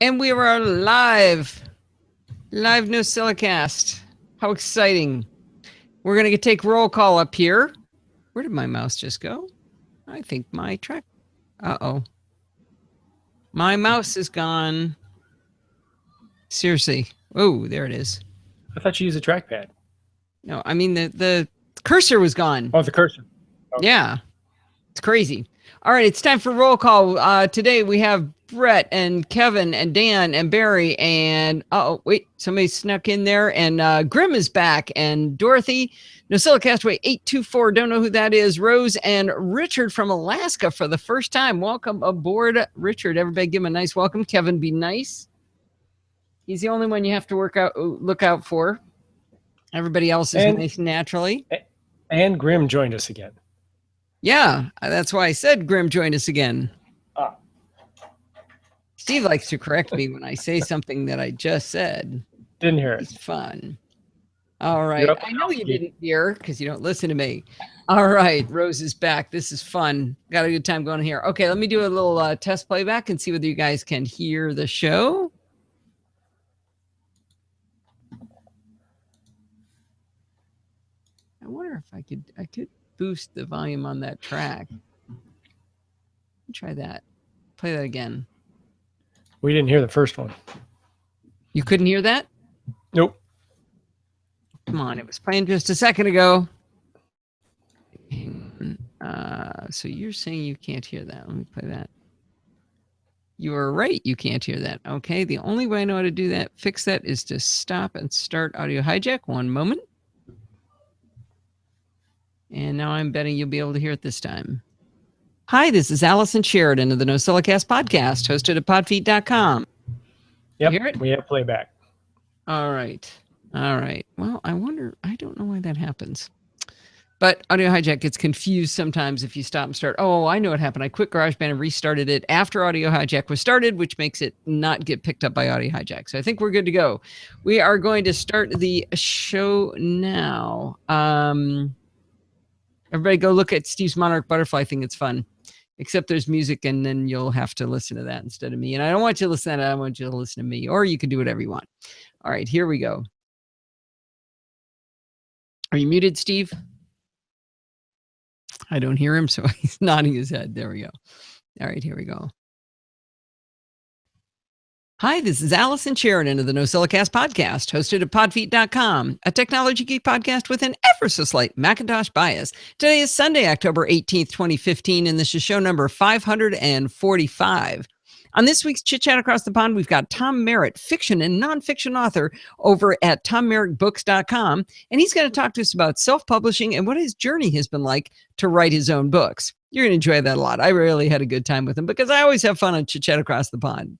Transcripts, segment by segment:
And we are live NosillaCast. How exciting. We're going to take roll call up here. Where did my mouse just go? I think my track. Uh-oh. My mouse is gone. Seriously. Oh, there it is. I thought you used a trackpad. No, I mean the cursor was gone. Oh, the cursor. Oh. Yeah. It's crazy. All right, it's time for roll call. Today we have Brett and Kevin and Dan and Barry and wait, somebody snuck in there and Grim is back and Dorothy, NosillaCast 824, don't know who that is, Rose and Richard from Alaska for the first time. Welcome aboard, Richard. Everybody give him a nice welcome. Kevin, be nice. He's the only one you have to look out for. Everybody else is nice naturally. And Grim joined us again. Yeah, that's why I said Grim joined us again. Steve likes to correct me when I say something that I just said. Didn't hear it. It's fun. All right. I know you didn't hear because you don't listen to me. All right. Rose is back. This is fun. Got a good time going here. Okay, let me do a little test playback and see whether you guys can hear the show. I wonder if I could boost the volume on that track. Try that. Play that again. We didn't hear the first one. You couldn't hear that? Nope. Come on, it was playing just a second ago. So you're saying you can't hear that. Let me play that. You are right, you can't hear that. Okay, the only way I know how to do that, fix that, is to stop and start audio hijack. One moment. And now I'm betting you'll be able to hear it this time. Hi, this is Allison Sheridan of the NosillaCast podcast, hosted at podfeet.com. Yep, hear it? We have playback. All right. Well, I don't know why that happens. But audio hijack gets confused sometimes if you stop and start. Oh, I know what happened. I quit GarageBand and restarted it after audio hijack was started, which makes it not get picked up by audio hijack. So I think we're good to go. We are going to start the show now. Everybody go look at Steve's Monarch Butterfly thing. It's fun. Except there's music, and then you'll have to listen to that instead of me. And I don't want you to listen to that. I want you to listen to me. Or you can do whatever you want. All right, here we go. Are you muted, Steve? I don't hear him, so he's nodding his head. There we go. All right, here we go. Hi, this is Allison Sheridan of the NosillaCast podcast, hosted at podfeet.com, a technology geek podcast with an ever so slight Macintosh bias. Today is Sunday, October 18th, 2015, and this is show number 545. On this week's Chit Chat Across the Pond, we've got Tom Merritt, fiction and nonfiction author over at TomMerrittBooks.com, and he's going to talk to us about self-publishing and what his journey has been like to write his own books. You're going to enjoy that a lot. I really had a good time with him because I always have fun on Chit Chat Across the Pond.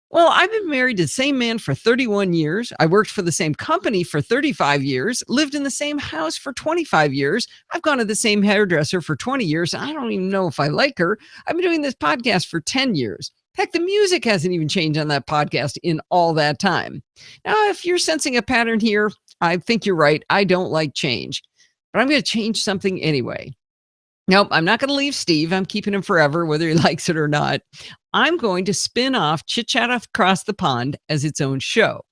Well, I've been married to the same man for 31 years. I worked for the same company for 35 years, lived in the same house for 25 years. I've gone to the same hairdresser for 20 years. I don't even know if I like her. I've been doing this podcast for 10 years. Heck, the music hasn't even changed on that podcast in all that time. Now, if you're sensing a pattern here, I think you're right. I don't like change, but I'm going to change something anyway. Nope, I'm not going to leave Steve. I'm keeping him forever, whether he likes it or not. I'm going to spin off Chit Chat Across the Pond as its own show.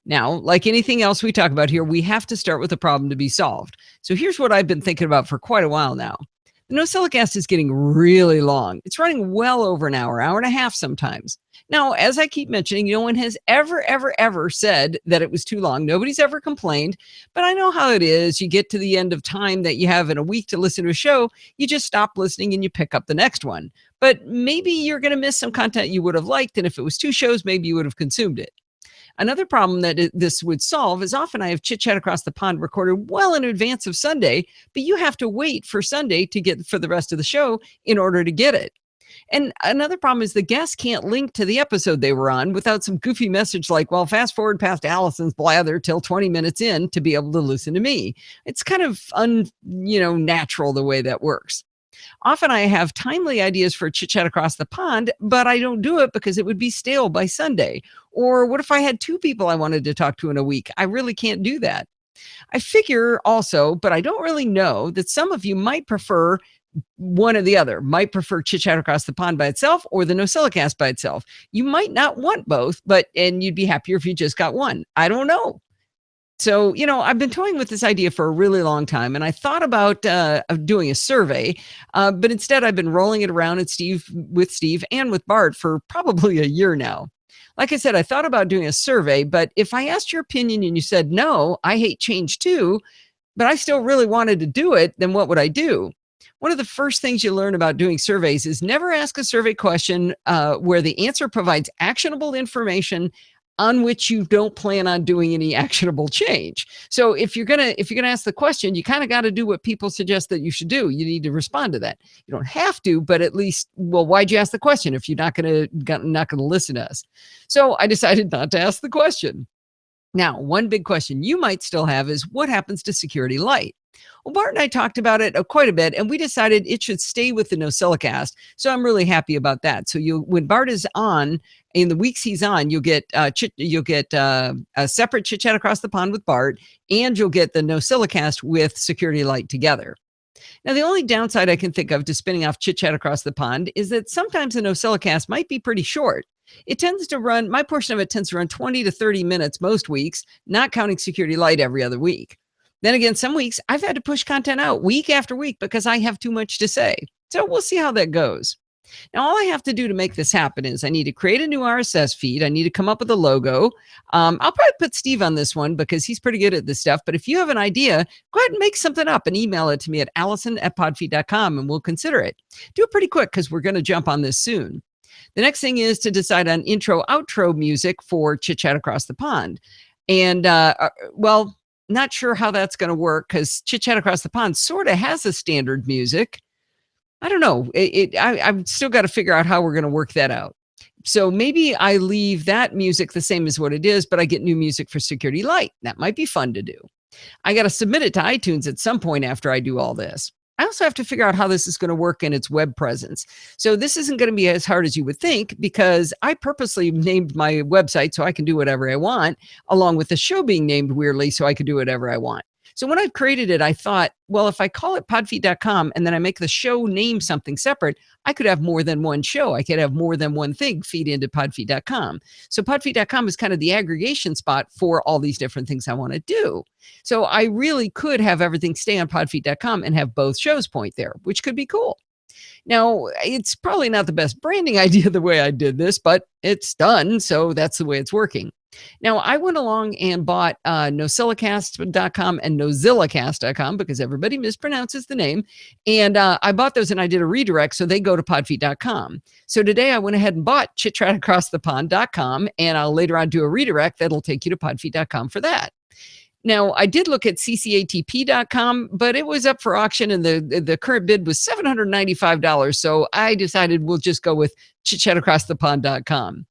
Now, like anything else we talk about here, we have to start with a problem to be solved. So here's what I've been thinking about for quite a while now. The NosillaCast is getting really long. It's running well over an hour and a half sometimes. Now, as I keep mentioning, no one has ever said that it was too long. Nobody's ever complained, but I know how it is. You get to the end of time that you have in a week to listen to a show, you just stop listening and you pick up the next one. But maybe you're going to miss some content you would have liked, and if it was 2 shows, maybe you would have consumed it. Another problem that this would solve is often I have Chit Chat Across the Pond recorded well in advance of Sunday, but you have to wait for Sunday to get for the rest of the show in order to get it. And another problem is the guests can't link to the episode they were on without some goofy message like, well, fast forward past Allison's blather till 20 minutes in to be able to listen to me. It's kind of natural the way that works. Often I have timely ideas for Chit Chat Across the Pond, but I don't do it because it would be stale by Sunday. Or what if I had 2 people I wanted to talk to in a week? I really can't do that. I figure also, but I don't really know, that some of you might prefer one or the other, might prefer Chit Chat Across the Pond by itself or the NosillaCast by itself. You might not want both, and you'd be happier if you just got one. I don't know. So, I've been toying with this idea for a really long time, and I thought about of doing a survey, but instead I've been rolling it around with Steve and with Bart for probably a year now. Like I said, I thought about doing a survey, but if I asked your opinion and you said, no, I hate change too, but I still really wanted to do it, then what would I do? One of the first things you learn about doing surveys is never ask a survey question where the answer provides actionable information on which you don't plan on doing any actionable change. So if you're gonna ask the question, you kind of got to do what people suggest that you should do. You need to respond to that. You don't have to, but at least, well, why'd you ask the question if you're not gonna listen to us? So I decided not to ask the question. Now, one big question you might still have is what happens to Security Light? Well, Bart and I talked about it quite a bit, and we decided it should stay with the NosillaCast. So I'm really happy about that. So when Bart is on, in the weeks he's on, you'll get a separate Chit Chat Across the Pond with Bart, and you'll get the NosillaCast with Security Light together. Now, the only downside I can think of to spinning off Chit Chat Across the Pond is that sometimes the NosillaCast might be pretty short. My portion of it tends to run 20 to 30 minutes most weeks, not counting Security Light every other week. Then again, some weeks I've had to push content out week after week because I have too much to say. So we'll see how that goes. Now, all I have to do to make this happen is I need to create a new RSS feed. I need to come up with a logo. I'll probably put Steve on this one because he's pretty good at this stuff. But if you have an idea, go ahead and make something up and email it to me at allison@podfeed.com and we'll consider it. Do it pretty quick because we're going to jump on this soon. The next thing is to decide on intro, outro music for Chit Chat Across the Pond. And, not sure how that's going to work because Chit Chat Across the Pond sort of has a standard music. I don't know. I've still got to figure out how we're going to work that out. So maybe I leave that music the same as what it is, but I get new music for Security Light. That might be fun to do. I got to submit it to iTunes at some point after I do all this. I also have to figure out how this is going to work in its web presence. So this isn't going to be as hard as you would think because I purposely named my website so I can do whatever I want, along with the show being named weirdly so I could do whatever I want. So when I created it, I thought, well, if I call it podfeed.com and then I make the show name something separate, I could have more than one show. I could have more than one thing feed into podfeed.com. So podfeed.com is kind of the aggregation spot for all these different things I want to do. So I really could have everything stay on podfeed.com and have both shows point there, which could be cool. Now, it's probably not the best branding idea the way I did this, but it's done. So that's the way it's working. Now, I went along and bought NosillaCast.com and NosillaCast.com because everybody mispronounces the name. And I bought those and I did a redirect so they go to podfeed.com. So today I went ahead and bought chitchatacrossthepond.com and I'll later on do a redirect that'll take you to podfeed.com for that. Now, I did look at ccatp.com, but it was up for auction and the current bid was $795. So I decided we'll just go with chitchatacrossthepond.com.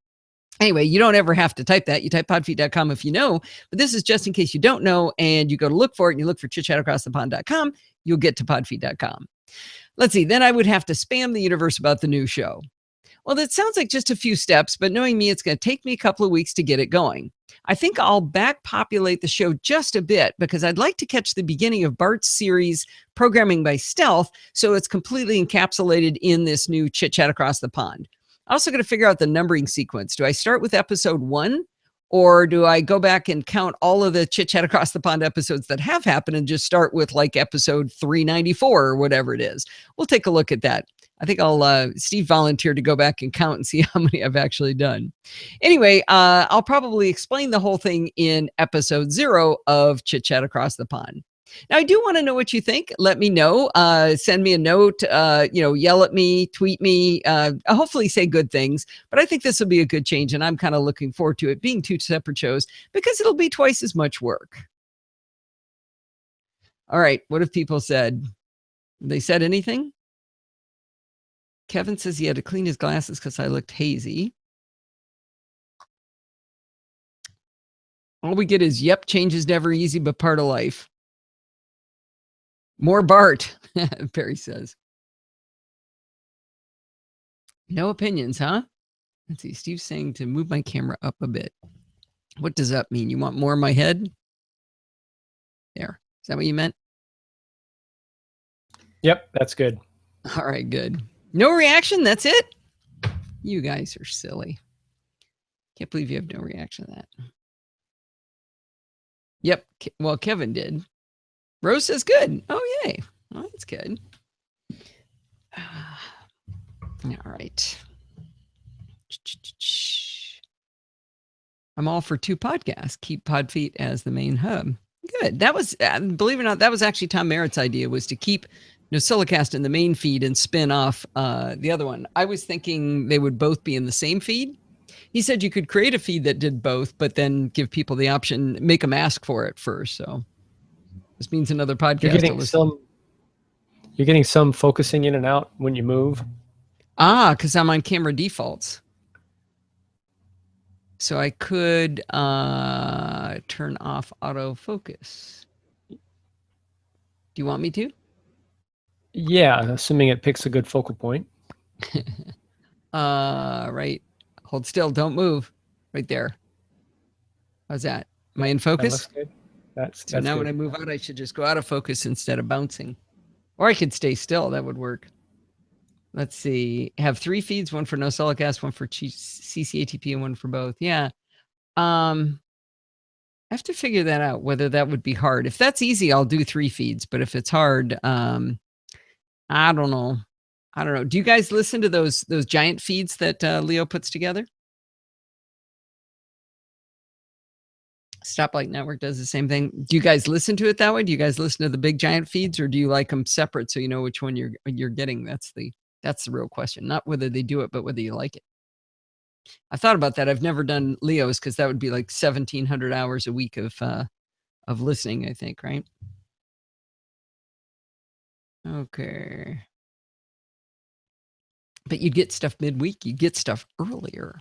Anyway, you don't ever have to type that. You type podfeed.com if you know, but this is just in case you don't know and you go to look for it and you look for chitchatacrossthepond.com, you'll get to podfeed.com. Let's see, then I would have to spam the universe about the new show. Well, that sounds like just a few steps, but knowing me, it's going to take me a couple of weeks to get it going. I think I'll back populate the show just a bit because I'd like to catch the beginning of Bart's series, Programming by Stealth, so it's completely encapsulated in this new Chit Chat Across the Pond. I'm also going to figure out the numbering sequence. Do I start with episode 1 or do I go back and count all of the Chit Chat Across the Pond episodes that have happened and just start with like episode 394 or whatever it is? We'll take a look at that. I think Steve volunteered to go back and count and see how many I've actually done. Anyway, I'll probably explain the whole thing in episode 0 of Chit Chat Across the Pond. Now, I do want to know what you think. Let me know. Send me a note, yell at me, tweet me, hopefully say good things. But I think this will be a good change, and I'm kind of looking forward to it being 2 separate shows because it'll be twice as much work. All right. What have people said? Have they said anything? Kevin says he had to clean his glasses because I looked hazy. All we get is, yep, change is never easy, but part of life. More Bart, Perry says. No opinions, huh? Let's see. Steve's saying to move my camera up a bit. What does that mean? You want more of my head? There. Is that what you meant? Yep, that's good. All right, good. No reaction? That's it? You guys are silly. Can't believe you have no reaction to that. Yep. Well, Kevin did. Rose says good. Oh, yay. Well, that's good. All right. I'm all for 2 podcasts. Keep Podfeet as the main hub. Good. That was, believe it or not, that was actually Tom Merritt's idea, was to keep NosillaCast in the main feed and spin off the other one. I was thinking they would both be in the same feed. He said you could create a feed that did both, but then give people the option, make them ask for it first. So this means another podcast. You're getting some focusing in and out when you move. Because I'm on camera defaults. So I could turn off autofocus. Do you want me to? Yeah, assuming it picks a good focal point. Right. Hold still. Don't move. Right there. How's that? Am I in focus? That looks good. That's now good. When I move out, I should just go out of focus instead of bouncing. Or I could stay still. That would work. Let's see. Have 3 feeds, one for NosillaCast, one for CCATP, and one for both. Yeah. I have to figure that out, whether that would be hard. If that's easy, I'll do 3 feeds. But if it's hard, I don't know. Do you guys listen to those giant feeds that Leo puts together? Stoplight Network does the same thing. Do you guys listen to it that way? Do you guys listen to the big giant feeds, or do you like them separate so you know which one you're getting? That's the real question. Not whether they do it, but whether you like it. I thought about that. I've never done Leo's because that would be like 1,700 hours a week of listening, I think, right? Okay. But you'd get stuff midweek. You get stuff earlier.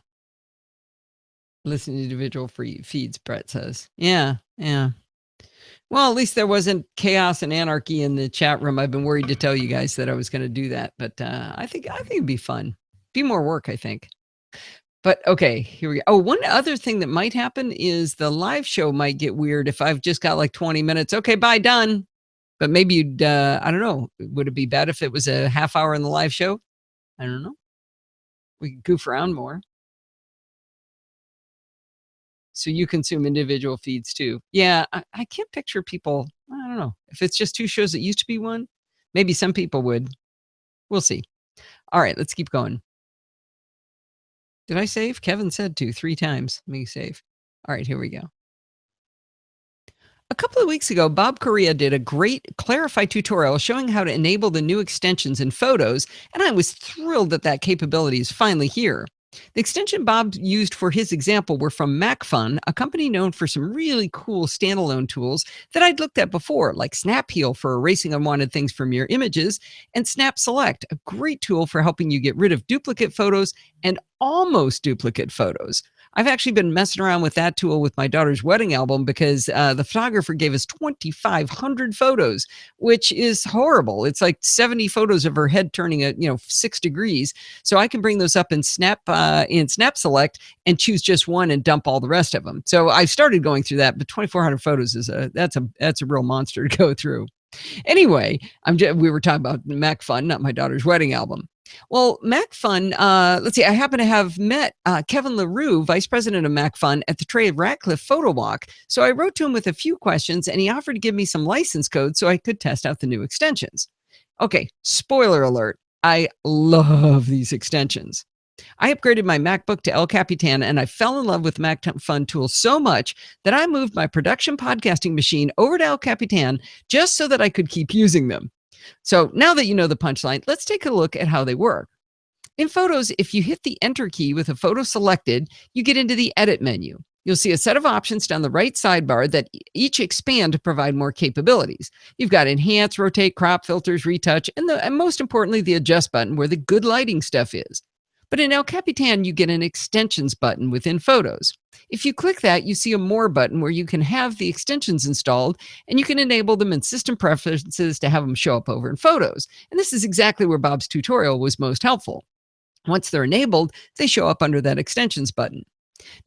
Listen to individual free feeds, Brett says. Yeah. Well, at least there wasn't chaos and anarchy in the chat room. I've been worried to tell you guys that I was going to do that, but I think it'd be fun. Be more work, I think. But okay, here we go. Oh, one other thing that might happen is the live show might get weird if I've just got like 20 minutes. Okay, bye, done. But maybe you'd, I don't know. Would it be bad if it was a half hour in the live show? I don't know. We could goof around more. So you consume individual feeds too. Yeah, I can't picture people. I don't know. If it's just 2 shows that used to be one, maybe some people would. We'll see. All right, let's keep going. Did I save? Kevin said to 3 times. Let me save. All right, here we go. A couple of weeks ago, Bob Correa did a great Clarify tutorial showing how to enable the new extensions in Photos, and I was thrilled that that capability is finally here. The extension Bob used for his example were from MacFun, a company known for some really cool standalone tools that I'd looked at before, like Snap Heal for erasing unwanted things from your images, and Snap Select, a great tool for helping you get rid of duplicate photos and almost duplicate photos. I've actually been messing around with that tool with my daughter's wedding album because the photographer gave us 2,500 photos, which is horrible. It's like 70 photos of her head turning at 6 degrees. So I can bring those up in Snap Select and choose just one and dump all the rest of them. So I started going through that, but 2,400 photos is that's a real monster to go through. Anyway, we were talking about MacFun, not my daughter's wedding album. Well, MacFun, let's see, I happen to have met Kevin LaRue, vice president of MacFun, at the Trey Ratcliffe photo walk. So I wrote to him with a few questions, and he offered to give me some license code so I could test out the new extensions. Okay, spoiler alert, I love these extensions. I upgraded my MacBook to El Capitan, and I fell in love with MacFun tools so much that I moved my production podcasting machine over to El Capitan just so that I could keep using them. So now that you know the punchline, let's take a look at how they work. In Photos, if you hit the Enter key with a photo selected, you get into the Edit menu. You'll see a set of options down the right sidebar that each expand to provide more capabilities. You've got Enhance, Rotate, Crop, Filters, Retouch, and most importantly, the Adjust button where the good lighting stuff is. But in El Capitan, you get an Extensions button within Photos. If you click that, you see a More button where you can have the extensions installed, and you can enable them in System Preferences to have them show up over in Photos. And this is exactly where Bob's tutorial was most helpful. Once they're enabled, they show up under that Extensions button.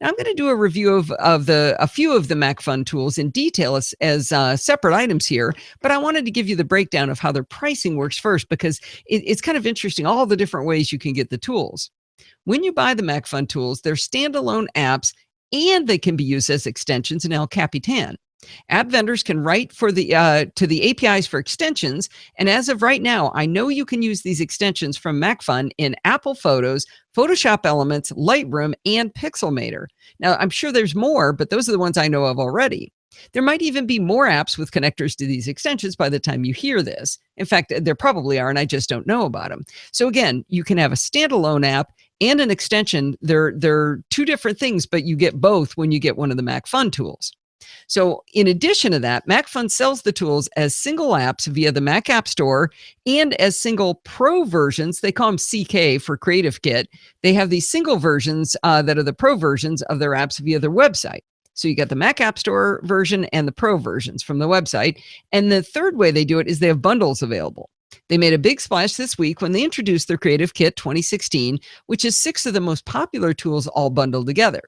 Now I'm going to do a review of a few of the MacFun tools in detail as separate items here, but I wanted to give you the breakdown of how their pricing works first because it's kind of interesting all the different ways you can get the tools. When you buy the MacFun tools, they're standalone apps and they can be used as extensions in El Capitan. App vendors can write for to the APIs for extensions, and as of right now, I know you can use these extensions from MacFun in Apple Photos, Photoshop Elements, Lightroom, and Pixelmator. Now, I'm sure there's more, but those are the ones I know of already. There might even be more apps with connectors to these extensions by the time you hear this. In fact, there probably are, and I just don't know about them. So again, you can have a standalone app and an extension. They're two different things, but you get both when you get one of the MacFun tools. So in addition to that, MacFun sells the tools as single apps via the Mac App Store and as single pro versions. They call them CK for Creative Kit. They have these single versions that are the pro versions of their apps via their website. So you got the Mac App Store version and the pro versions from the website. And the third way they do it is they have bundles available. They made a big splash this week when they introduced their Creative Kit 2016, which is 6 of the most popular tools all bundled together.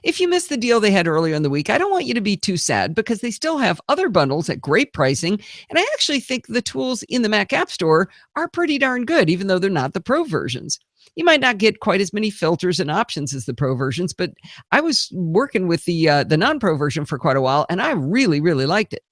If you missed the deal they had earlier in the week, I don't want you to be too sad because they still have other bundles at great pricing. And I actually think the tools in the Mac App Store are pretty darn good, even though they're not the pro versions. You might not get quite as many filters and options as the pro versions, but I was working with the non-pro version for quite a while, and I really, really liked it.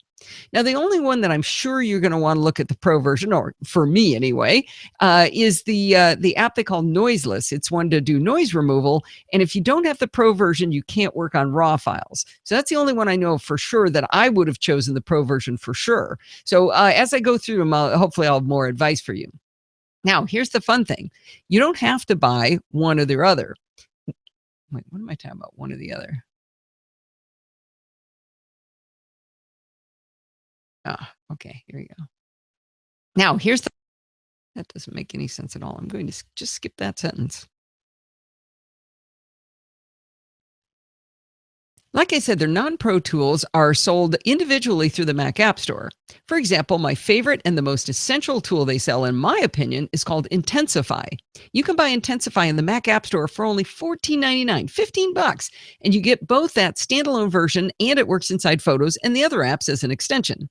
Now, the only one that I'm sure you're going to want to look at the pro version, or for me anyway, is the app they call Noiseless. It's one to do noise removal. And if you don't have the pro version, you can't work on RAW files. So that's the only one I know for sure that I would have chosen the pro version for sure. So as I go through them, hopefully I'll have more advice for you. Now, here's the fun thing. You don't have to buy one or the other. Wait, what am I talking about? One or the other? Okay, here we go. Now, that doesn't make any sense at all. I'm going to just skip that sentence. Like I said, their non-pro tools are sold individually through the Mac App Store. For example, my favorite and the most essential tool they sell, in my opinion, is called Intensify. You can buy Intensify in the Mac App Store for only $14.99, $15, and you get both that standalone version and it works inside Photos and the other apps as an extension.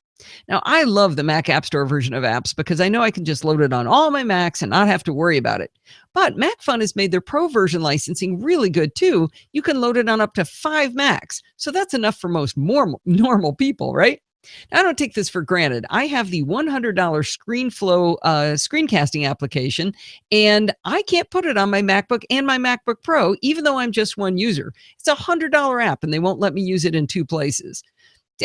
Now, I love the Mac App Store version of apps because I know I can just load it on all my Macs and not have to worry about it. But MacFun has made their pro version licensing really good too. You can load it on up to 5 Macs. So that's enough for most normal people, right? Now, I don't take this for granted. I have the $100 ScreenFlow screencasting application, and I can't put it on my MacBook and my MacBook Pro, even though I'm just one user. It's a $100 app, and they won't let me use it in 2 places.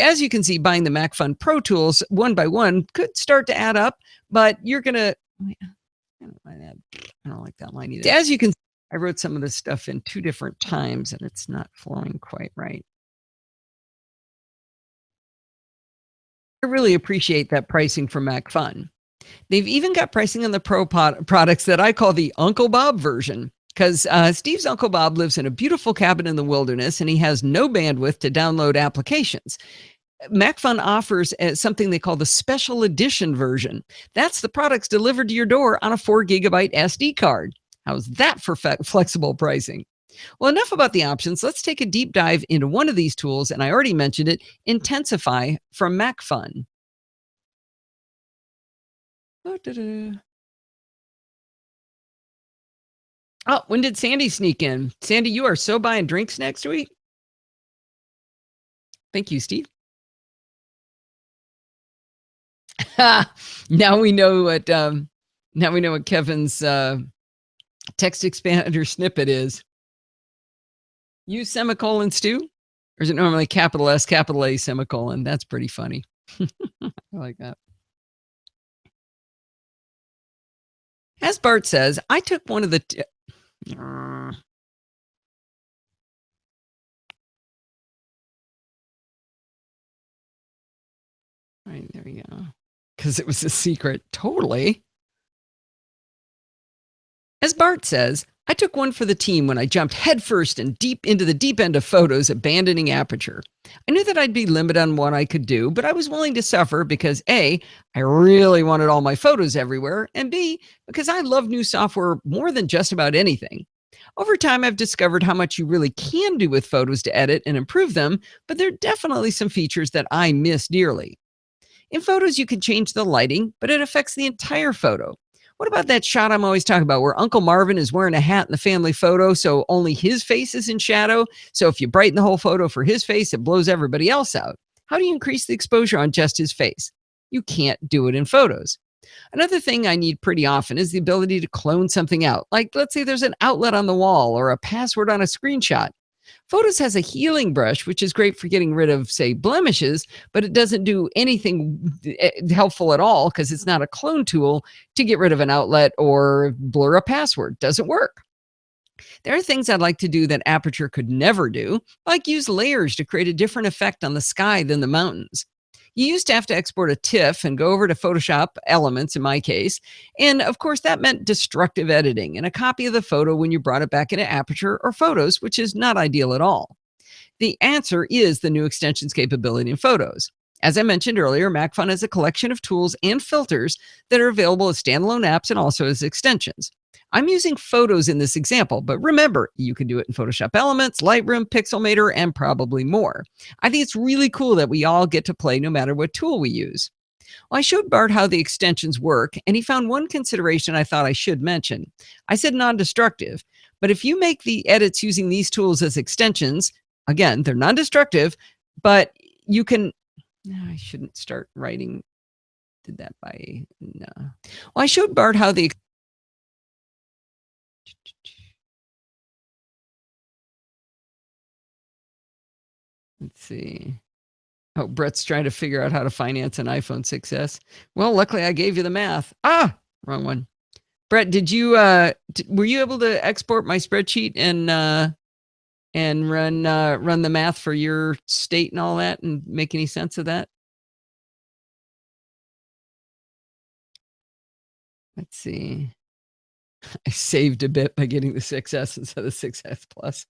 As you can see, buying the MacFun Pro tools one by one could start to add up, but you're going to... I don't like that line either. As you can see, I wrote some of this stuff in 2 different times, and it's not flowing quite right. I really appreciate that pricing from MacFun. They've even got pricing on the pro products that I call the Uncle Bob version. Because Steve's Uncle Bob lives in a beautiful cabin in the wilderness, and he has no bandwidth to download applications. MacFun offers something they call the special edition version. That's the products delivered to your door on a 4 gigabyte SD card. How's that for flexible pricing? Well, enough about the options. Let's take a deep dive into one of these tools, and I already mentioned it, Intensify from MacFun. Oh, when did Sandy sneak in? Sandy, you are so buying drinks next week. Thank you, Steve. Now we know what Kevin's text expander snippet is. Use semicolons too? Or is it normally capital S, capital A, semicolon? That's pretty funny. I like that. As Bart says, I took one of the... Right, there we go. Because it was a secret. Totally. As Bart says, I took one for the team when I jumped headfirst and deep into the deep end of Photos, abandoning Aperture. I knew that I'd be limited on what I could do, but I was willing to suffer because A, I really wanted all my photos everywhere, and B, because I love new software more than just about anything. Over time, I've discovered how much you really can do with photos to edit and improve them, but there are definitely some features that I miss dearly. In photos, you can change the lighting, but it affects the entire photo. What about that shot I'm always talking about where Uncle Marvin is wearing a hat in the family photo, so only his face is in shadow? So if you brighten the whole photo for his face, it blows everybody else out. How do you increase the exposure on just his face? You can't do it in photos. Another thing I need pretty often is the ability to clone something out. Like, let's say there's an outlet on the wall or a password on a screenshot. Photos has a healing brush, which is great for getting rid of, say, blemishes, but it doesn't do anything helpful at all because it's not a clone tool to get rid of an outlet or blur a password. Doesn't work. There are things I'd like to do that Aperture could never do, like use layers to create a different effect on the sky than the mountains. You used to have to export a TIFF and go over to Photoshop Elements in my case. And of course, that meant destructive editing and a copy of the photo when you brought it back into Aperture or Photos, which is not ideal at all. The answer is the new extensions capability in Photos. As I mentioned earlier, MacFun has a collection of tools and filters that are available as standalone apps and also as extensions. I'm using Photos in this example, but remember, you can do it in Photoshop Elements, Lightroom, Pixelmator, and probably more. I think it's really cool that we all get to play no matter what tool we use. Well, I showed Bart how the extensions work, and he found one consideration I thought I should mention. I said non-destructive, but if you make the edits using these tools as extensions, again, they're non-destructive, but you can... No, I shouldn't start writing. Did that by... No. Well, I showed Bart how the... Let's see. Oh, Brett's trying to figure out how to finance an iPhone 6S. Well, luckily I gave you the math. Wrong one. Brett, did you were you able to export my spreadsheet and run the math for your state and all that and make any sense of that? Let's see. I saved a bit by getting the 6S instead of the 6S Plus.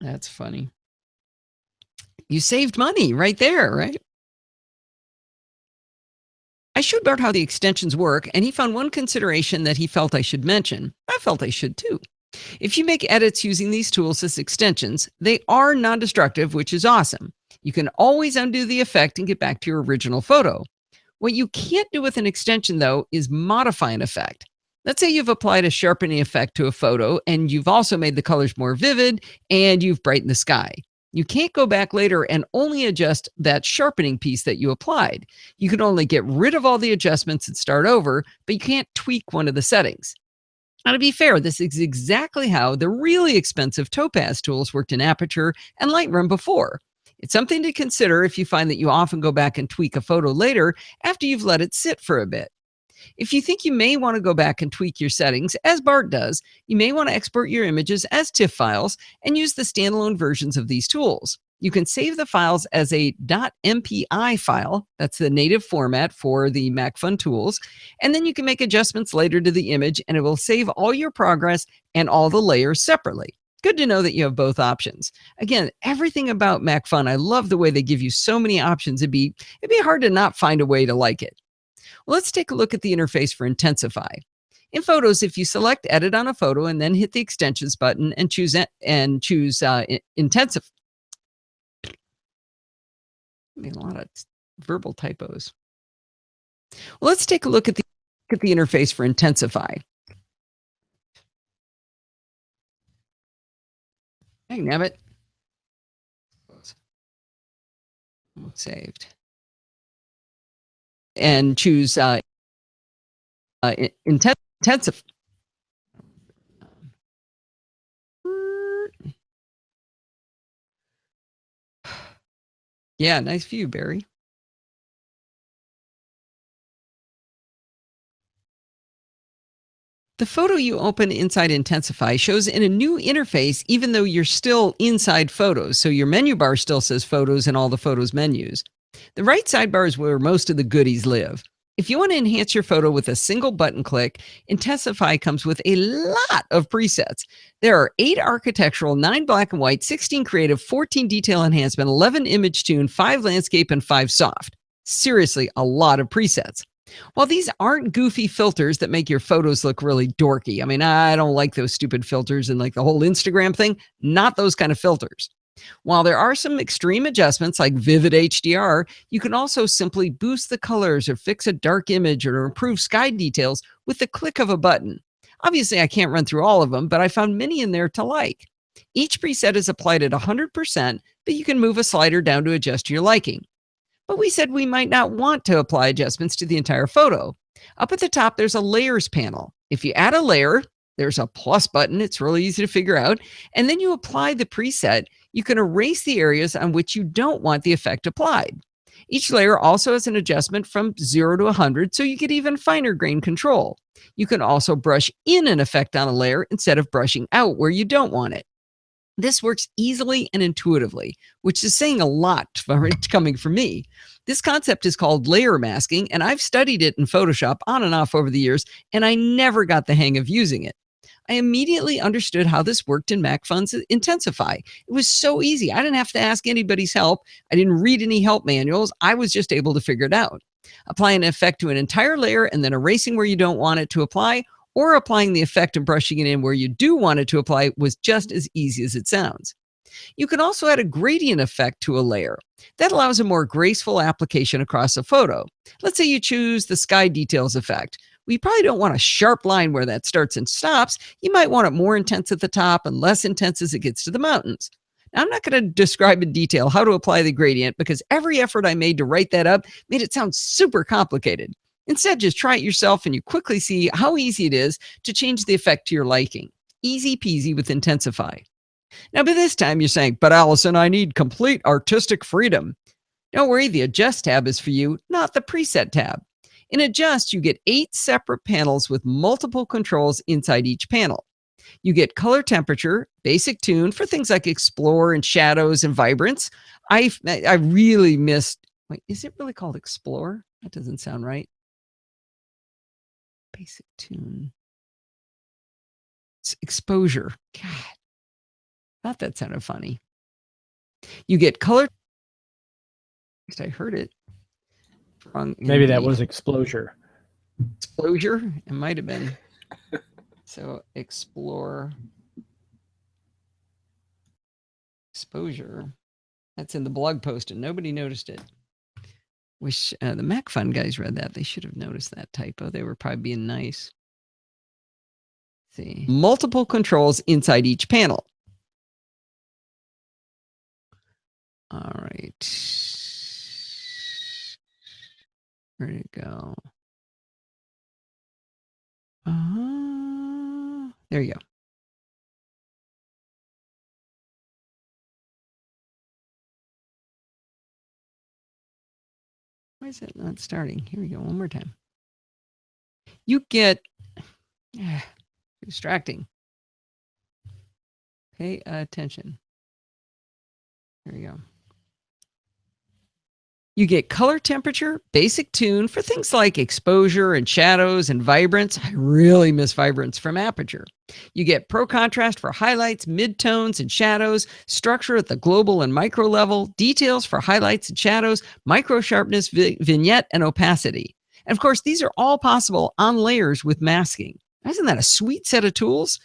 That's funny. You saved money right there, right? I showed Bart how the extensions work, and he found one consideration that he felt I should mention. I felt I should too. If you make edits using these tools as extensions, they are non-destructive, which is awesome. You can always undo the effect and get back to your original photo. What you can't do with an extension, though, is modify an effect. Let's say you've applied a sharpening effect to a photo, and you've also made the colors more vivid, and you've brightened the sky. You can't go back later and only adjust that sharpening piece that you applied. You can only get rid of all the adjustments and start over, but you can't tweak one of the settings. Now, to be fair, this is exactly how the really expensive Topaz tools worked in Aperture and Lightroom before. It's something to consider if you find that you often go back and tweak a photo later after you've let it sit for a bit. If you think you may want to go back and tweak your settings, as Bart does, you may want to export your images as TIFF files and use the standalone versions of these tools. You can save the files as a .mpi file, that's the native format for the MacFun tools, and then you can make adjustments later to the image and it will save all your progress and all the layers separately. Good to know that you have both options. Again, everything about MacFun, I love the way they give you so many options. It'd be hard to not find a way to like it. Well, let's take a look at the interface for Intensify. In Photos, if you select Edit on a photo and then hit the Extensions button and choose Intensify. Made a lot of verbal typos. Well, let's take a look at the interface for Intensify. Hey, nabbit. Saved. And choose Intensify. Yeah, nice view, Barry. The photo you open inside Intensify shows in a new interface, even though you're still inside Photos. So your menu bar still says Photos and all the Photos menus. The right sidebar is where most of the goodies live. If you want to enhance your photo with a single button click, Intensify comes with a lot of presets. There are 8 architectural, 9 black and white, 16 creative, 14 detail enhancement, 11 image tune, 5 landscape, and 5 soft. Seriously, a lot of presets. While these aren't goofy filters that make your photos look really dorky, I mean, I don't like those stupid filters and like the whole Instagram thing, not those kind of filters. While there are some extreme adjustments like vivid HDR, you can also simply boost the colors or fix a dark image or improve sky details with the click of a button. Obviously, I can't run through all of them, but I found many in there to like. Each preset is applied at 100%, but you can move a slider down to adjust to your liking. But we said we might not want to apply adjustments to the entire photo. Up at the top, there's a layers panel. If you add a layer, there's a plus button. It's really easy to figure out. And then you apply the preset. You can erase the areas on which you don't want the effect applied. Each layer also has an adjustment from 0 to 100, so you get even finer grain control. You can also brush in an effect on a layer instead of brushing out where you don't want it. This works easily and intuitively, which is saying a lot for it coming from me. This concept is called layer masking, and I've studied it in Photoshop on and off over the years, and I never got the hang of using it. I immediately understood how this worked in MacFun's Intensify. It was so easy. I didn't have to ask anybody's help. I didn't read any help manuals. I was just able to figure it out. Applying an effect to an entire layer and then erasing where you don't want it to apply, or applying the effect and brushing it in where you do want it to apply was just as easy as it sounds. You can also add a gradient effect to a layer. That allows a more graceful application across a photo. Let's say you choose the sky details effect. Well, you probably don't want a sharp line where that starts and stops. You might want it more intense at the top and less intense as it gets to the mountains. Now, I'm not going to describe in detail how to apply the gradient because every effort I made to write that up made it sound super complicated. Instead, just try it yourself and you quickly see how easy it is to change the effect to your liking. Easy peasy with Intensify. Now, by this time, you're saying, but Allison, I need complete artistic freedom. Don't worry, the Adjust tab is for you, not the Preset tab. In Adjust, you get 8 separate panels with multiple controls inside each panel. You get color temperature, basic tune for things like explore and shadows and vibrance. I really missed, wait, is it really called explore? That doesn't sound right. Basic tune. It's exposure. God, thought that sounded funny. You get color. At least I heard it wrong. Maybe that was exposure. Exposure? It might have been. So explore. Exposure. That's in the blog post and nobody noticed it. Wish the MacFun guys read that. They should have noticed that typo. They were probably being nice. Let's see. Multiple controls inside each panel. All right. Where'd it go? There you go. Why is it not starting? Here we go. One more time. You get distracting. Pay attention. There you go. You get color temperature, basic tune for things like exposure and shadows and vibrance. I really miss vibrance from Aperture. You get pro contrast for highlights, midtones and shadows, structure at the global and micro level, details for highlights and shadows, micro sharpness, vignette, and opacity. And of course, these are all possible on layers with masking. Isn't that a sweet set of tools?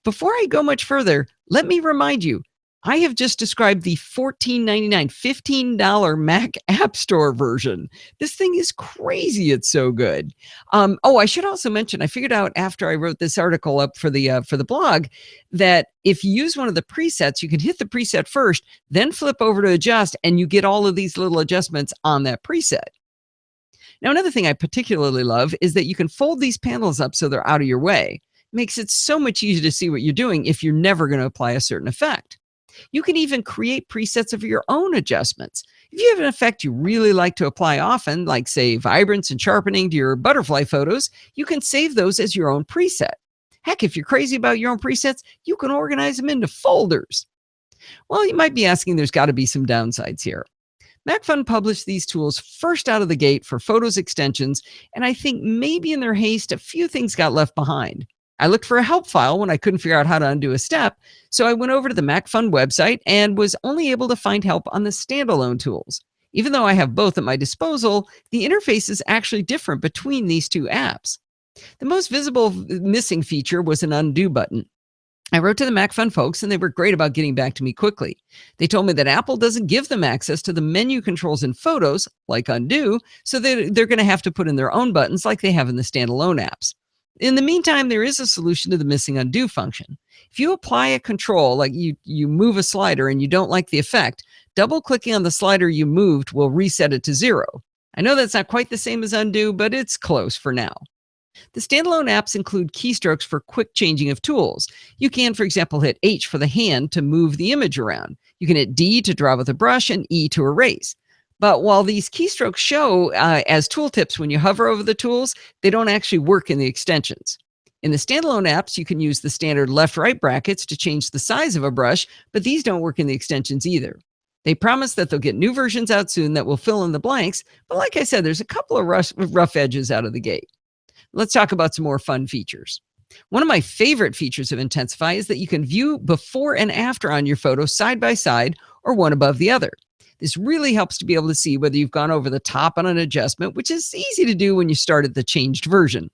Before I go much further, let me remind you, I have just described the $14.99, $15 Mac App Store version. This thing is crazy. It's so good. I should also mention, I figured out after I wrote this article up for the blog that if you use one of the presets, you can hit the preset first, then flip over to adjust, and you get all of these little adjustments on that preset. Now, another thing I particularly love is that you can fold these panels up so they're out of your way. It makes it so much easier to see what you're doing if you're never going to apply a certain effect. You can even create presets of your own adjustments. If you have an effect you really like to apply often, like say vibrance and sharpening to your butterfly photos, you can save those as your own preset. Heck, if you're crazy about your own presets, you can organize them into folders. Well, you might be asking, there's got to be some downsides here. MacFun published these tools first out of the gate for Photos extensions, and I think maybe in their haste, a few things got left behind. I looked for a help file when I couldn't figure out how to undo a step, so I went over to the MacFun website and was only able to find help on the standalone tools. Even though I have both at my disposal, the interface is actually different between these two apps. The most visible missing feature was an undo button. I wrote to the MacFun folks, and they were great about getting back to me quickly. They told me that Apple doesn't give them access to the menu controls in Photos, like undo, so they're going to have to put in their own buttons like they have in the standalone apps. In the meantime, there is a solution to the missing undo function. If you apply a control, like you move a slider and you don't like the effect, double-clicking on the slider you moved will reset it to 0. I know that's not quite the same as undo, but it's close for now. The standalone apps include keystrokes for quick changing of tools. You can, for example, hit H for the hand to move the image around. You can hit D to draw with a brush and E to erase. But while these keystrokes show as tooltips when you hover over the tools, they don't actually work in the extensions. In the standalone apps, you can use the standard left-right brackets to change the size of a brush, but these don't work in the extensions either. They promise that they'll get new versions out soon that will fill in the blanks, but like I said, there's a couple of rough edges out of the gate. Let's talk about some more fun features. One of my favorite features of Intensify is that you can view before and after on your photo side by side or one above the other. This really helps to be able to see whether you've gone over the top on an adjustment, which is easy to do when you start at the changed version.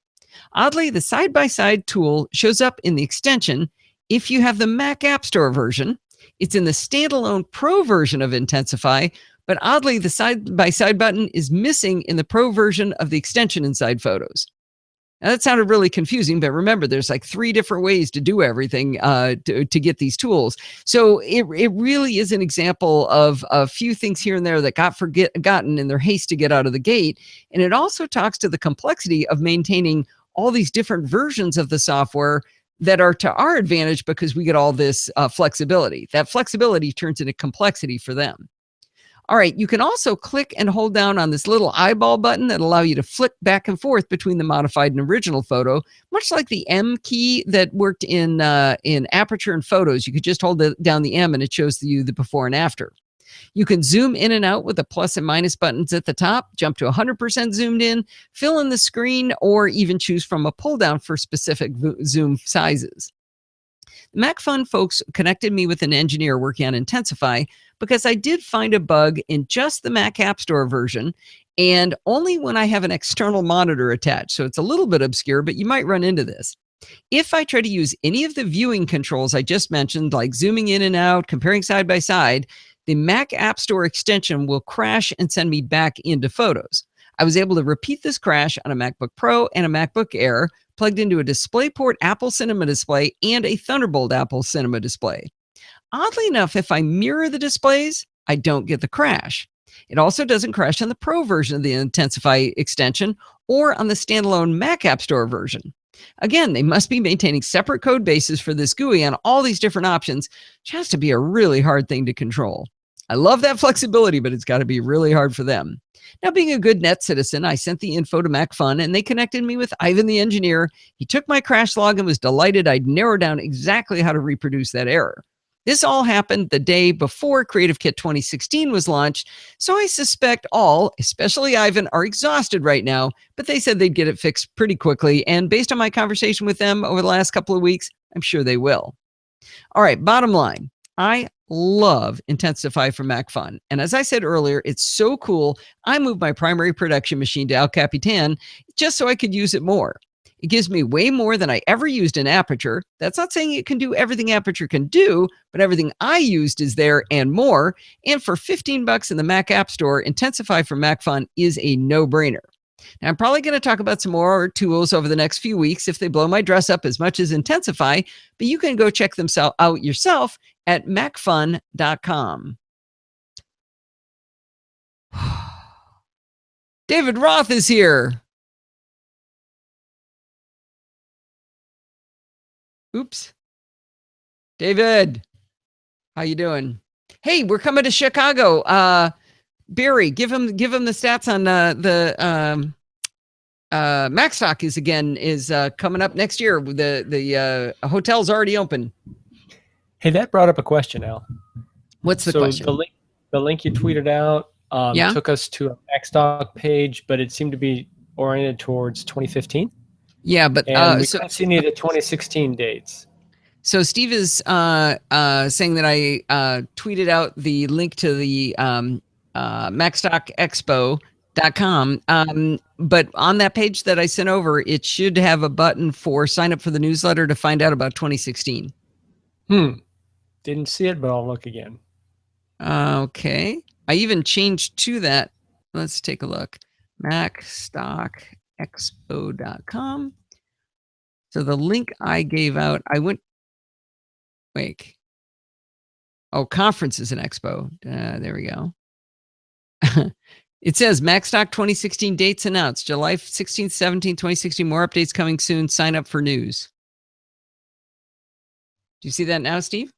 Oddly, the side-by-side tool shows up in the extension if you have the Mac App Store version. It's in the standalone Pro version of Intensify, but oddly, the side-by-side button is missing in the Pro version of the extension inside Photos. Now, that sounded really confusing, but remember, there's like 3 different ways to do everything to get these tools. So it really is an example of a few things here and there that got forgotten in their haste to get out of the gate. And it also talks to the complexity of maintaining all these different versions of the software that are to our advantage because we get all this flexibility. That flexibility turns into complexity for them. All right, you can also click and hold down on this little eyeball button that allow you to flick back and forth between the modified and original photo, much like the M key that worked in Aperture and Photos. You could just hold down the M and it shows you the before and after. You can zoom in and out with the plus and minus buttons at the top, jump to 100% zoomed in, fill in the screen, or even choose from a pull down for specific zoom sizes. The MacFun folks connected me with an engineer working on Intensify because I did find a bug in just the Mac App Store version, and only when I have an external monitor attached. So it's a little bit obscure, but you might run into this. If I try to use any of the viewing controls I just mentioned, like zooming in and out, comparing side by side, the Mac App Store extension will crash and send me back into Photos. I was able to repeat this crash on a MacBook Pro and a MacBook Air, plugged into a DisplayPort Apple Cinema display and a Thunderbolt Apple Cinema display. Oddly enough, if I mirror the displays, I don't get the crash. It also doesn't crash on the Pro version of the Intensify extension or on the standalone Mac App Store version. Again, they must be maintaining separate code bases for this GUI on all these different options, which has to be a really hard thing to control. I love that flexibility, but it's got to be really hard for them. Now, being a good net citizen, I sent the info to MacFun, and they connected me with Ivan the engineer. He took my crash log and was delighted I'd narrowed down exactly how to reproduce that error. This all happened the day before Creative Kit 2016 was launched, so I suspect all, especially Ivan, are exhausted right now, but they said they'd get it fixed pretty quickly, and based on my conversation with them over the last couple of weeks, I'm sure they will. All right, bottom line, I love Intensify from MacFun, and as I said earlier, it's so cool, I moved my primary production machine to El Capitan just so I could use it more. It gives me way more than I ever used in Aperture. That's not saying it can do everything Aperture can do, but everything I used is there and more. And for $15 in the Mac App Store, Intensify from MacFun is a no-brainer. Now, I'm probably going to talk about some more tools over the next few weeks if they blow my dress up as much as Intensify, but you can go check them out yourself at macfun.com. David Roth is here. Oops. David, how you doing? Hey, we're coming to Chicago. Barry, give him the stats on the Macstock is coming up next year. The hotel's already open. Hey, that brought up a question, Al. What's the question? The link you tweeted out took us to a Macstock page, but it seeed to be oriented towards 2015. Yeah, but we couldn't see any of the 2016 dates. So Steve is saying that I tweeted out the link to the MacStockExpo.com. But on that page that I sent over, it should have a button for sign up for the newsletter to find out about 2016. Didn't see it, but I'll look again. Okay. I even changed to that. Let's take a look. MacStockExpo.com. So the link I gave out, wait. Oh, conferences and expo. There we go. It says MacStock 2016 dates announced. July 16th, 17th, 2016. More updates coming soon. Sign up for news. Do you see that now, Steve?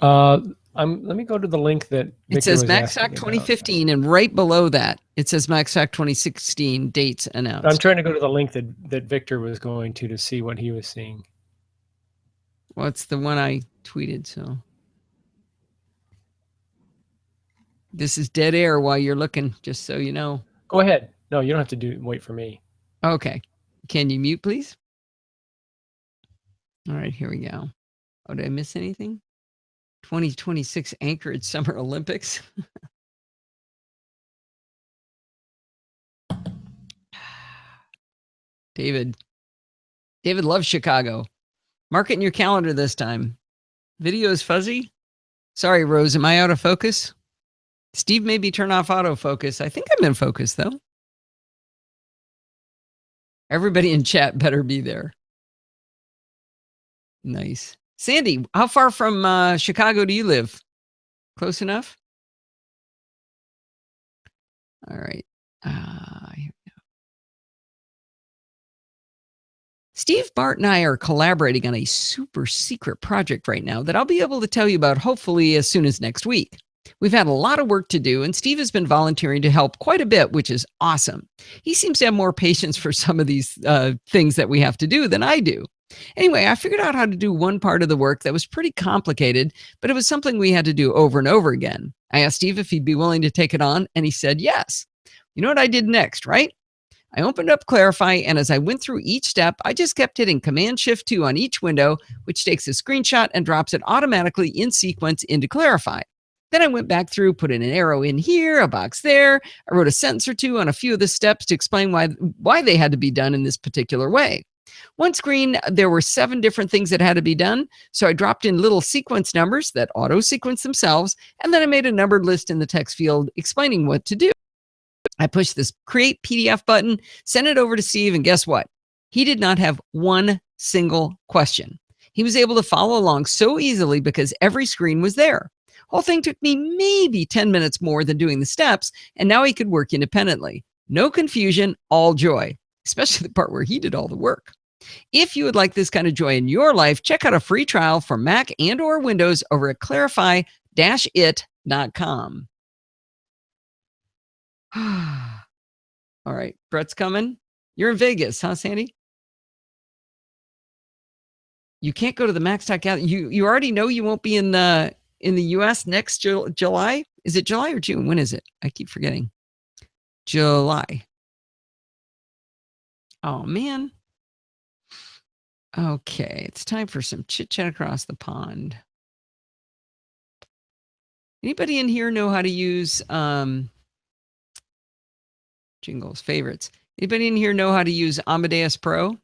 Let me go to the link that Victor it says was MacStock 2015, and right below that, it says MacStock 2016 dates announced. I'm trying to go to the link that Victor was going to see what he was seeing. Well, it's the one I tweeted, so. This is dead air while you're looking, just so you know. Go ahead. No, you don't have to wait for me. Okay. Can you mute, please? All right, here we go. Oh, did I miss anything? 2026 Anchorage Summer Olympics. David loves Chicago. Mark it in your calendar this time. Video is fuzzy. Sorry, Rose, am I out of focus? Steve, maybe turn off autofocus. I think I'm in focus, though. Everybody in chat better be there. Nice. Sandy, how far from Chicago do you live? Close enough? All right. Here we go. Steve, Bart, and I are collaborating on a super secret project right now that I'll be able to tell you about hopefully as soon as next week. We've had a lot of work to do, and Steve has been volunteering to help quite a bit, which is awesome. He seems to have more patience for some of these things that we have to do than I do. Anyway, I figured out how to do one part of the work that was pretty complicated, but it was something we had to do over and over again. I asked Steve if he'd be willing to take it on, and he said yes. You know what I did next, right? I opened up Clarify, and as I went through each step, I just kept hitting Command-Shift-2 on each window, which takes a screenshot and drops it automatically in sequence into Clarify. Then I went back through, put in an arrow in here, a box there. I wrote a sentence or two on a few of the steps to explain why they had to be done in this particular way. One screen, there were 7 different things that had to be done, so I dropped in little sequence numbers that auto-sequence themselves, and then I made a numbered list in the text field explaining what to do. I pushed this Create PDF button, sent it over to Steve, and guess what? He did not have one single question. He was able to follow along so easily because every screen was there. Whole thing took me maybe 10 minutes more than doing the steps, and now he could work independently. No confusion, all joy, especially the part where he did all the work. If you would like this kind of joy in your life, check out a free trial for Mac and or Windows over at clarify-it.com. All right, Brett's coming. You're in Vegas, huh, Sandy? You can't go to the MacStock Gallery. You already know you won't be in the U.S. next July. Is it July or June? When is it? I keep forgetting. July. Oh, man. Okay, it's time for some chit-chat across the pond. Anybody in here know how to use Jingles, favorites? Anybody in here know how to use Amadeus Pro?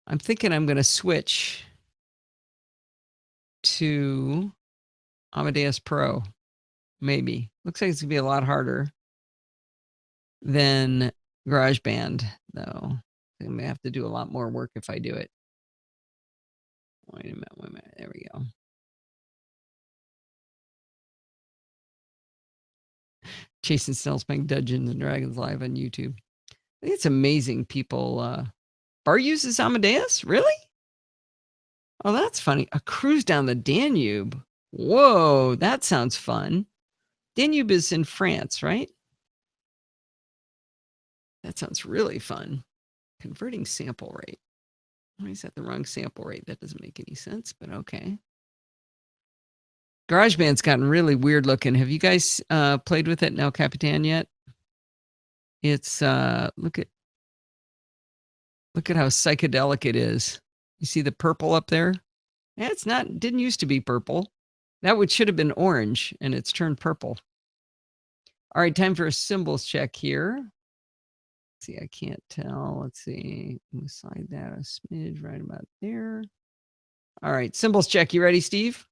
I'm thinking I'm going to switch to Amadeus Pro. Maybe. Looks like it's going to be a lot harder than GarageBand, though. I'm going to have to do a lot more work if I do it. Wait a minute. There we go. Jason Snell's playing Dungeons and Dragons live on YouTube. I think it's amazing people. Bart uses Amadeus? Really? Oh, that's funny. A cruise down the Danube. Whoa, that sounds fun. Danube is in France, right? That sounds really fun. Converting sample rate. Why is that the wrong sample rate? That doesn't make any sense, but okay. GarageBand's gotten really weird looking. Have you guys played with it in El Capitan yet? It's look at how psychedelic it is. You see the purple up there? Yeah, didn't used to be purple. That should have been orange, and it's turned purple. All right, time for a symbols check here. Let's see, I can't tell. Let's see. I'm going to slide that a smidge right about there. All right, symbols check. You ready, Steve?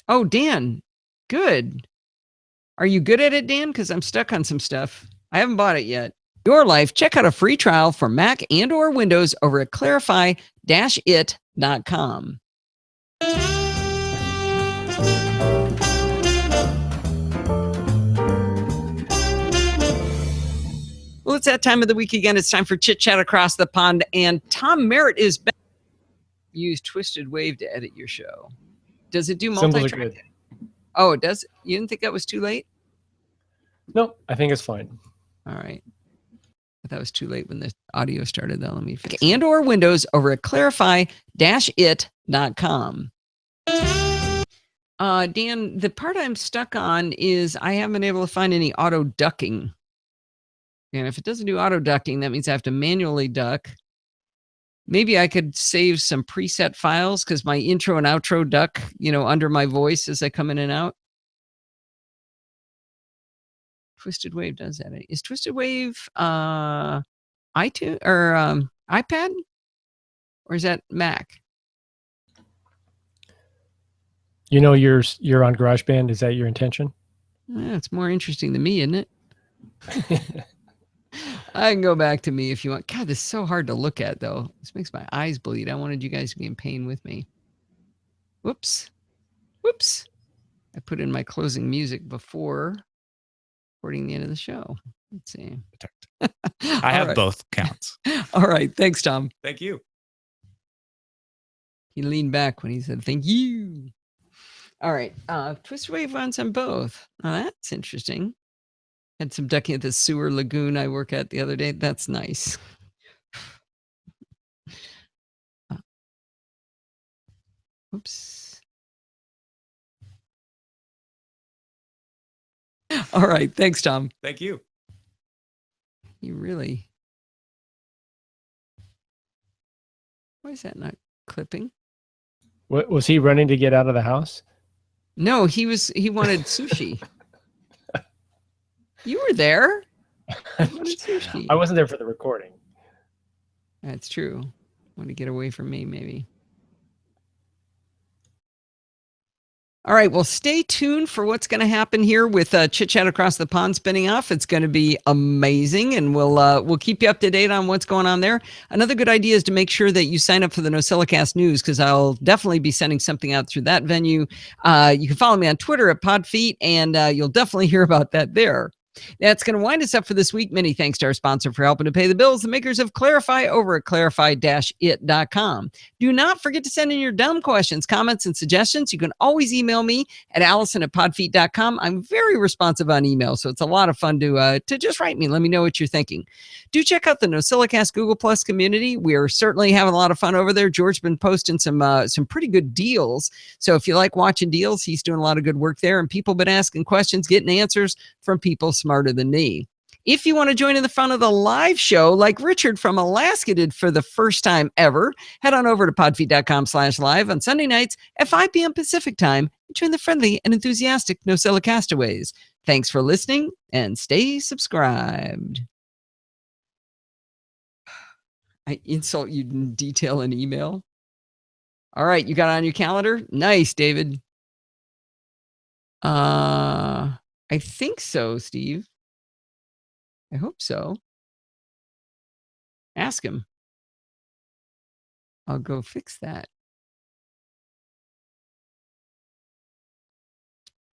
Oh, Dan. Good. Are you good at it, Dan? Because I'm stuck on some stuff. I haven't bought it yet. Your life, check out a free trial for Mac and or Windows over at clarify-it.com. Well, it's that time of the week again. It's time for Chit Chat Across the Pond, and Tom Merritt is back. Use Twisted Wave to edit your show. Does it do multi-track? Oh, it does? You didn't think that was too late? No, I think it's fine. All right. I thought it was too late when the audio started, though. Let me fix it. And or Windows over at clarify-it.com. Dan, the part I'm stuck on is I haven't been able to find any auto ducking. And if it doesn't do auto ducking, that means I have to manually duck. Maybe I could save some preset files because my intro and outro duck, under my voice as I come in and out. Twisted Wave does that. Is Twisted Wave iTunes or iPad? Or is that Mac? You're on GarageBand. Is that your intention? Yeah, it's more interesting than me, isn't it? I can go back to me if you want. God, this is so hard to look at, though. This makes my eyes bleed. I wanted you guys to be in pain with me. Whoops. I put in my closing music before recording the end of the show. Let's see. I have both counts. All right. Thanks, Tom. Thank you. He leaned back when he said, thank you. All right. Twisted Wave runs on both. Now, that's interesting. Had some ducking at the sewer lagoon I work at the other day. That's nice. Oops. All right. Thanks, Tom. Thank you. You really. Why is that not clipping? What, was he running to get out of the house? No, he wanted sushi. You were there. I wasn't there for the recording. That's true. Want to get away from me, maybe. All right. Well, stay tuned for what's going to happen here with Chit Chat Across the Pond spinning off. It's going to be amazing, and we'll keep you up to date on what's going on there. Another good idea is to make sure that you sign up for the NosillaCast news, because I'll definitely be sending something out through that venue. You can follow me on Twitter at Podfeet, and you'll definitely hear about that there. That's going to wind us up for this week. Many thanks to our sponsor for helping to pay the bills, the makers of Clarify over at clarify-it.com. Do not forget to send in your dumb questions, comments, and suggestions. You can always email me at allison@podfeet.com. I'm very responsive on email, so it's a lot of fun to just write me. Let me know what you're thinking. Do check out the NosillaCast Google Plus community. We're certainly having a lot of fun over there. George's been posting some pretty good deals. So if you like watching deals, he's doing a lot of good work there. And people have been asking questions, getting answers from people smarter than me. If you want to join in the fun of the live show, like Richard from Alaska did for the first time ever, head on over to podfeet.com/live on Sunday nights at 5 p.m. Pacific time and join the friendly and enthusiastic Nosilla castaways. Thanks for listening and stay subscribed. I insult you in detail in email. All right, you got it on your calendar? Nice, David. I think so, Steve. I hope so. Ask him. I'll go fix that.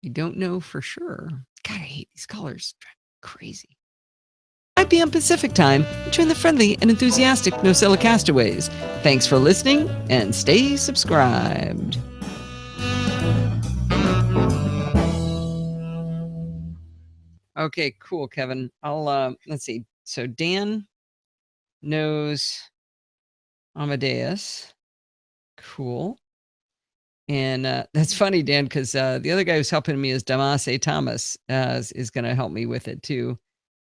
I don't know for sure. God, I hate these colors. Crazy. 5 p.m. Pacific time, join the friendly and enthusiastic Nosilla castaways. Thanks for listening and stay subscribed. Okay, cool, Kevin. I'll let's see. So Dan knows Amadeus. Cool. And that's funny, Dan, because the other guy who's helping me is Damase Thomas is going to help me with it too.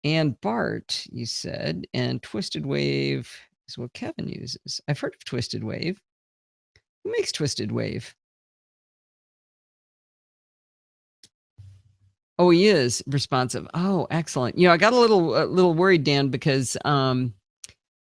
And Bart, you said, and Twisted Wave is what Kevin uses. I've heard of Twisted Wave. Who makes Twisted Wave? Oh, he is responsive. Oh, excellent. I got a little worried, Dan, because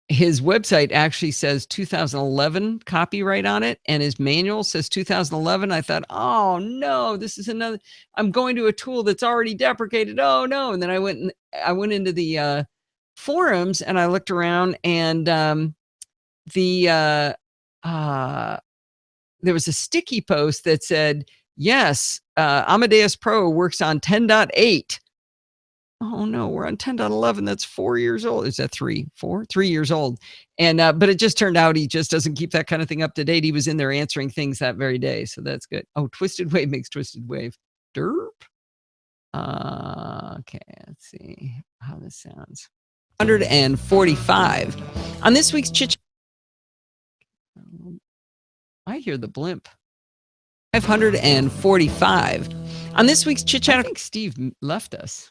his website actually says 2011 copyright on it, and his manual says 2011. I thought, oh no, this is another. I'm going to a tool that's already deprecated. Oh no! And then I went into the forums and I looked around, and there was a sticky post that said, yes, Amadeus Pro works on 10.8. Oh no, we're on 10.11. That's 4 years old. Is that 3 years old? And but it just turned out he just doesn't keep that kind of thing up to date. He was in there answering things that very day, so that's good. Oh, Twisted Wave makes Twisted Wave. Derp. Okay, let's see how this sounds. 145 on this week's Chit. I hear the blimp. 545 on this week's Chit Chat. I think Steve left us.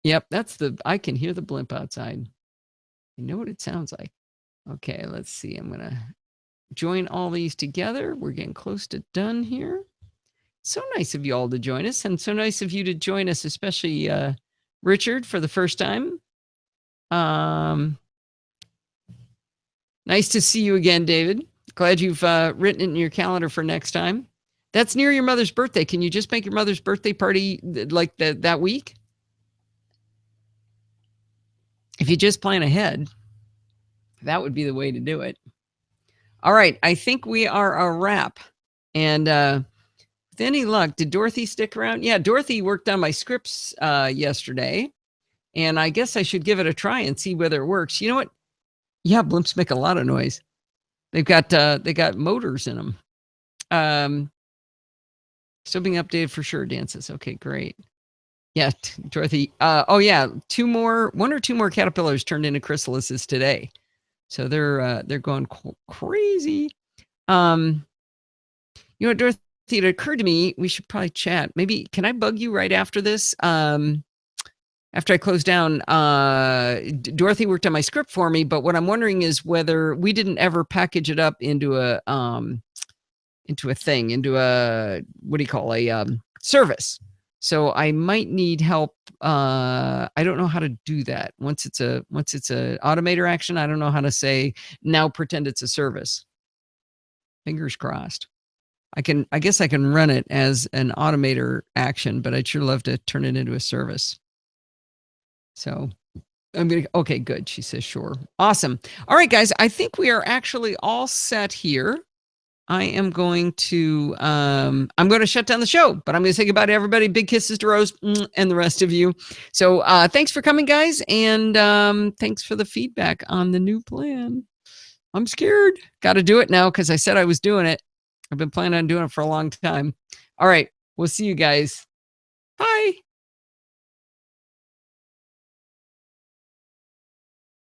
Yep, I can hear the blimp outside. You know what it sounds like. Okay, let's see. I'm going to join all these together. We're getting close to done here. So nice of you all to join us, and so nice of you to join us, especially Richard, for the first time. Nice to see you again, David. Glad you've written it in your calendar for next time. That's near your mother's birthday. Can you just make your mother's birthday party like that week? If you just plan ahead, that would be the way to do it. All right, I think we are a wrap. And with any luck, did Dorothy stick around? Yeah, Dorothy worked on my scripts yesterday, and I guess I should give it a try and see whether it works. You know what? Yeah, blimps make a lot of noise. They got motors in them. Still being updated for sure, Dan says. Okay, great. Yeah, Dorothy. Oh yeah, one or two more caterpillars turned into chrysalises today, so they're going crazy. You know what, Dorothy? It occurred to me we should probably chat. Maybe can I bug you right after this? After I close down, Dorothy worked on my script for me, but what I'm wondering is whether we didn't ever package it up into a service. So I might need help. I don't know how to do that. Once it's a automator action, I don't know how to say now pretend it's a service. Fingers crossed. I guess I can run it as an automator action, but I'd sure love to turn it into a service. So okay, good. She says, sure. Awesome. All right, guys, I think we are actually all set here. I am going to shut down the show, but I'm going to say goodbye to everybody. Big kisses to Rose and the rest of you. So thanks for coming, guys. And thanks for the feedback on the new plan. I'm scared. Got to do it now because I said I was doing it. I've been planning on doing it for a long time. All right. We'll see you guys. Bye.